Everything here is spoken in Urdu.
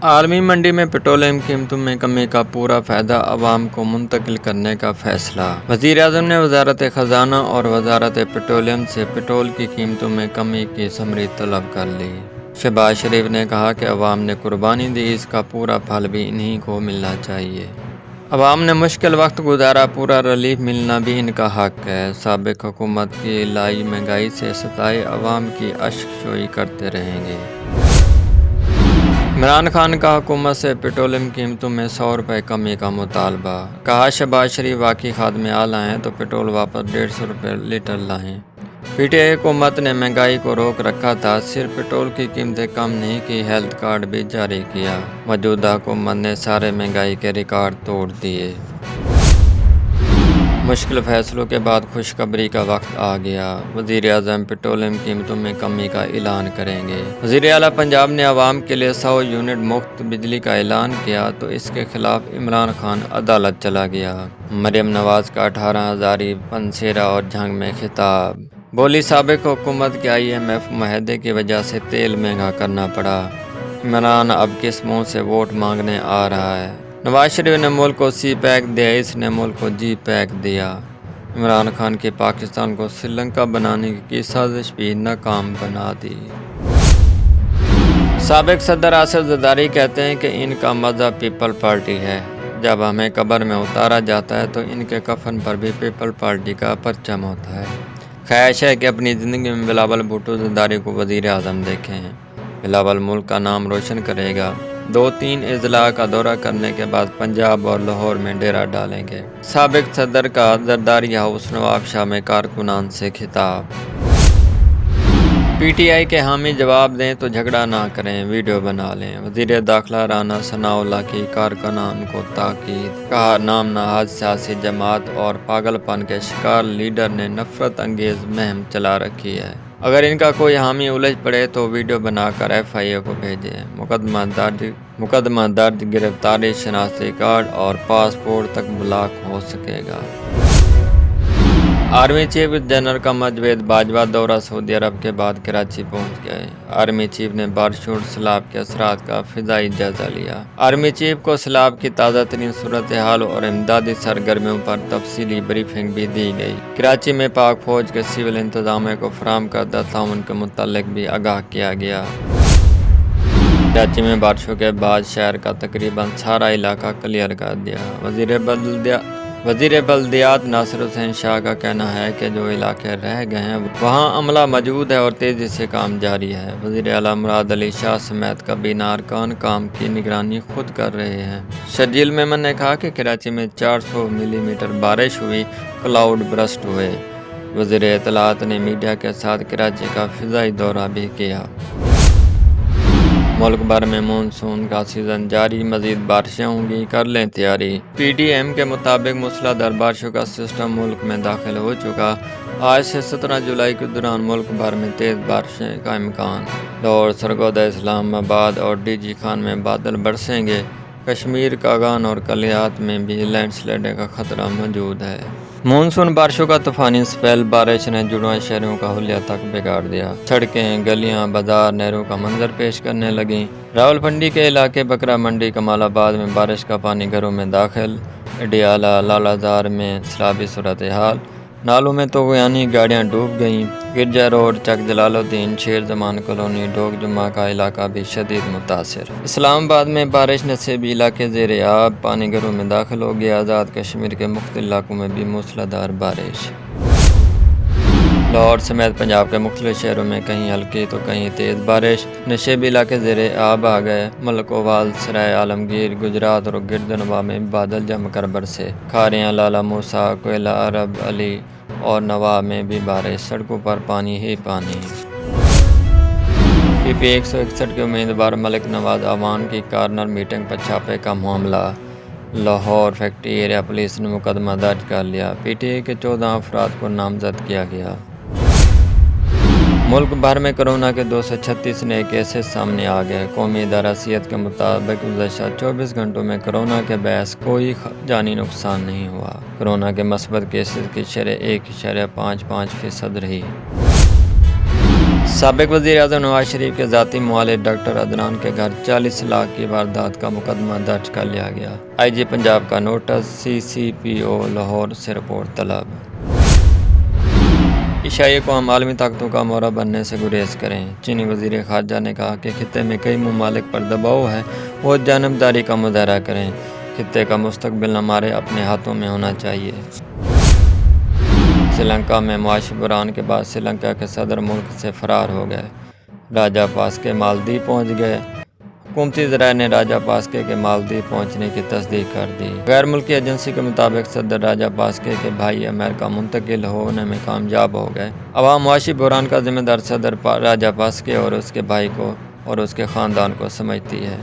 عالمی منڈی میں پیٹرولیم قیمتوں میں کمی کا پورا فائدہ عوام کو منتقل کرنے کا فیصلہ۔ وزیر اعظم نے وزارت خزانہ اور وزارت پیٹرولیم سے پیٹرول کی قیمتوں میں کمی کی سمری طلب کر لی۔ شہباز شریف نے کہا کہ عوام نے قربانی دی، اس کا پورا پھل بھی انہی کو ملنا چاہیے۔ عوام نے مشکل وقت گزارا، پورا ریلیف ملنا بھی ان کا حق ہے۔ سابق حکومت کی لائی مہنگائی سے ستائے عوام کی اشک جوئی کرتے رہیں گے۔ عمران خان کا حکومت سے پیٹرولیم قیمتوں میں 100 روپے کمی کا مطالبہ۔ کہا شہباز شریف واقعی خادم اعلیٰ ہیں تو پیٹرول واپس 150 روپے لیٹر لائیں۔ پی ٹی آئی حکومت نے مہنگائی کو روک رکھا تھا، صرف پیٹرول کی قیمتیں کم نہیں کی، ہیلتھ کارڈ بھی جاری کیا۔ موجودہ حکومت نے سارے مہنگائی کے ریکارڈ توڑ دیے۔ مشکل فیصلوں کے بعد خوشخبری کا وقت آ گیا، وزیر اعظم پیٹرولیم قیمتوں میں کمی کا اعلان کریں گے۔ وزیر اعلیٰ پنجاب نے عوام کے لیے 100 یونٹ مفت بجلی کا اعلان کیا تو اس کے خلاف عمران خان عدالت چلا گیا۔ مریم نواز کا 18 ہزاری پنسیرا اور جھنگ میں خطاب۔ بولی سابق حکومت کے IMF معاہدے کی وجہ سے تیل مہنگا کرنا پڑا، عمران اب کس منہ سے ووٹ مانگنے آ رہا ہے۔ نواز شریف نے ملک کو سی پیک دیا، اس نے ملک کو جی پیک دیا۔ عمران خان کی پاکستان کو سری لنکا بنانے کی سازش بھی ناکام بنا دی۔ سابق صدر آصف زرداری کہتے ہیں کہ ان کا مذہب پیپل پارٹی ہے، جب ہمیں قبر میں اتارا جاتا ہے تو ان کے کفن پر بھی پیپل پارٹی کا پرچم ہوتا ہے۔ خواہش ہے کہ اپنی زندگی میں بلاول بھٹو زرداری کو وزیر اعظم دیکھیں، بلاول ملک کا نام روشن کرے گا۔ 2-3 اضلاع کا دورہ کرنے کے بعد پنجاب اور لاہور میں ڈیرا ڈالیں گے۔ سابق صدر کا زرداری ہاؤس نواب شاہ میں کارکنان سے خطاب۔ پی ٹی آئی کے حامی جواب دیں تو جھگڑا نہ کریں، ویڈیو بنا لیں۔ وزیر داخلہ رانا ثناء اللہ کی کارکنان کو تاکید، کہا نام نہاد سیاسی جماعت اور پاگل پن کے شکار لیڈر نے نفرت انگیز مہم چلا رکھی ہے، اگر ان کا کوئی حامی الجھ پڑے تو ویڈیو بنا کر FIA کو بھیجیں۔ مقدمہ درج، گرفتاری، شناختی کارڈ اور پاسپورٹ تک بلاک ہو سکے گا۔ Army chief general Qamar Javed Bajwa دورہ سعودی عرب کے بعد کراچی پہنچ گئے۔ آرمی چیف نے بارشوں اور سیلاب کے اثرات کا فضائی جائزہ لیا۔ آرمی چیف کو سیلاب کی تازہ ترین صورتحال اور امدادی سرگرمیوں پر تفصیلی بریفنگ بھی دی گئی۔ کراچی میں پاک فوج کے سول انتظامیہ کو فراہم کردہ تعاون کے متعلق بھی آگاہ کیا گیا۔ کراچی میں بارشوں کے بعد شہر کا تقریباً سارا علاقہ کلیئر کر دیا۔ وزیر بلدیات ناصر حسین شاہ کا کہنا ہے کہ جو علاقے رہ گئے ہیں وہاں عملہ موجود ہے اور تیزی سے کام جاری ہے۔ وزیر اعلیٰ مراد علی شاہ سمیت کابینہ ارکان کام کی نگرانی خود کر رہے ہیں۔ شرجیل میمن نے کہا کہ کراچی میں 400 ملی میٹر بارش ہوئی، کلاؤڈ برسٹ ہوئے۔ وزیر اطلاعات نے میڈیا کے ساتھ کراچی کا فضائی دورہ بھی کیا۔ ملک بھر میں مانسون کا سیزن جاری، مزید بارشیں ہوں گی، کر لیں تیاری۔ PDM کے مطابق موسلا دھار بارشوں کا سسٹم ملک میں داخل ہو چکا۔ آج سے 17 جولائی کے دوران ملک بھر میں تیز بارشیں کا امکان۔ لاہور، سرگودا، اسلام آباد اور DG خان میں بادل برسیں گے۔ کشمیر، کاغان اور کلیات میں بھی لینڈ سلائڈنگ کا خطرہ موجود ہے۔ مانسون بارشوں کا طوفانی سپیل، بارش نے جڑواں شہروں کا حلیہ تک بگاڑ دیا۔ سڑکیں، گلیاں، بازار نہروں کا منظر پیش کرنے لگیں۔ راولپنڈی کے علاقے بکرا منڈی، کمال آباد میں بارش کا پانی گھروں میں داخل۔ اڈیالہ، لالازار میں سیلابی صورتحال، نالوں میں طوفانی گاڑیاں ڈوب گئیں۔ گرجا روڈ، چک جلال الدین، شیر زمان کالونی، ڈوگ جمعہ کا علاقہ بھی شدید متاثر۔ اسلام آباد میں بارش نصیبی علاقے زیر آب، پانی گھروں میں داخل ہو گیا۔ آزاد کشمیر کے مختلف علاقوں میں بھی موسلادھار بارش۔ لاہور سمیت پنجاب کے مختلف شہروں میں کہیں ہلکی تو کہیں تیز بارش، نشیبی علاقے زیر آب آ گئے۔ ملکوال، سرائے عالمگیر، گجرات اور گرد نواح میں بادل جم کر برسے۔ کھاریاں، لالہ موسیٰ، کوئلہ، عرب علی اور نواح میں بھی بارش، سڑکوں پر پانی ہی پانی۔ PP 161 کے امیدوار ملک نواز اعوان کی کارنر میٹنگ پر چھاپے کا معاملہ۔ لاہور فیکٹری ایریا پولیس نے مقدمہ درج کر لیا۔ PTI کے 14 افراد کو نامزد کیا گیا۔ ملک بھر میں کورونا کے 236 نئے کیسز سامنے آ گئے۔ قومی ادارہ صحت کے مطابق گزشتہ 24 گھنٹوں میں کورونا کے باعث کوئی جانی نقصان نہیں ہوا۔ کورونا کے مثبت کیسز کی شرح 1.55% رہی۔ سابق وزیر اعظم نواز شریف کے ذاتی معالج ڈاکٹر عدنان کے گھر 40 لاکھ کی واردات کا مقدمہ درج کر لیا گیا۔ آئی جی پنجاب کا نوٹس، CCPO لاہور سے رپورٹ طلب۔ ایشیائی اقوام عالمی طاقتوں کا مورا بننے سے گریز کریں۔ چینی وزیر خارجہ نے کہا کہ خطے میں کئی ممالک پر دباؤ ہے، وہ جانبداری کا مظاہرہ کریں۔ خطے کا مستقبل ہمارے اپنے ہاتھوں میں ہونا چاہیے۔ سری لنکا میں معاشی بحران کے بعد سری لنکا کے صدر ملک سے فرار ہو گئے۔ راجا پاسکے مالدیپ پہنچ گئے۔ حکومتی ذرائع نے راجا پاسکے کے مالدیپ پہنچنے کی تصدیق کر دی۔ غیر ملکی ایجنسی کے مطابق صدر راجا پاسکے کے بھائی امریکہ منتقل ہونے میں کامیاب ہو گئے۔ عوام معاشی بحران کا ذمہ دار صدر راجا پاسکے اور اس کے بھائی کو اور اس کے خاندان کو سمجھتی ہے۔